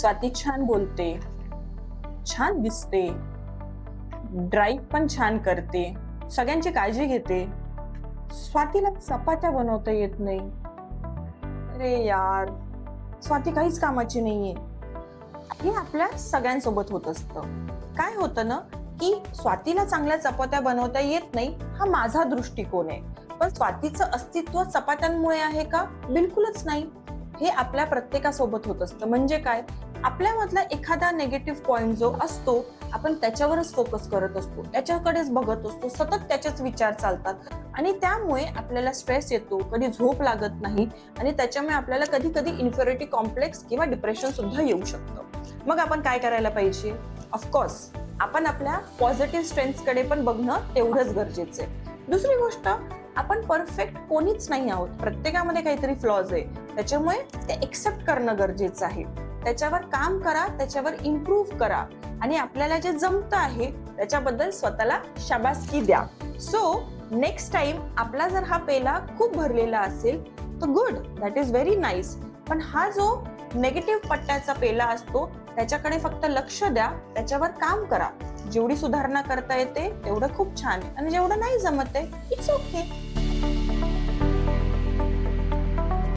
स्वाती छान बोलते, छान दिसते, ड्राईव्ह पण छान करते, सगळ्यांची काळजी घेते. स्वातीला चपात्या बनवता येत नाही. अरे यार, स्वाती काहीच कामाची नाहीये. हे आपल्या सगळ्यांसोबत होत असतं. काय होतं ना की स्वातीला चांगल्या चपात्या बनवता येत नाही हा माझा दृष्टिकोन आहे, पण स्वातीचं अस्तित्व चपात्यांमुळे आहे का? बिलकुलच नाही. हे आपल्या प्रत्येकासोबत होत असतं. म्हणजे काय, आपल्यामधला एखादा निगेटिव्ह पॉइंट जो असतो आपण त्याच्यावरच फोकस करत असतो, त्याच्याकडेच बघत असतो, सतत त्याचेच विचार चालतात आणि त्यामुळे आपल्याला स्ट्रेस येतो, कधी झोप लागत नाही आणि त्याच्यामुळे आपल्याला कधी कधी इन्फिरिटी कॉम्प्लेक्स किंवा डिप्रेशन सुद्धा येऊ शकतं. मग आपण काय करायला पाहिजे? ऑफकोर्स आपण आपल्या पॉझिटिव्ह स्ट्रेंथ्स कडे पण बघणं तेवढंच गरजेचं आहे. दुसरी गोष्ट, आपण परफेक्ट कोणीच नाही आहोत. प्रत्येकामध्ये काहीतरी फ्लॉज आहे, त्याच्यामुळे ते एक्सेप्ट करणं गरजेचं आहे. त्याच्यावर काम करा, त्याच्यावर इम्प्रूव्ह करा आणि आपल्याला जे जमतं आहे त्याच्याबद्दल स्वतःला शाबासकी द्या. सो नेक्स्ट टाइम आपला जर हा पेला खूप भरलेला असेल तर good, that is very nice. पण हा जो नेगेटिव्ह पट्ट्याचा पेला असतो त्याच्याकडे फक्त लक्ष द्या, त्याच्यावर काम करा. जेवढी सुधारणा करता येते तेवढं खूप छान आणि जेवढं नाही जमत आहे इट्स ओके.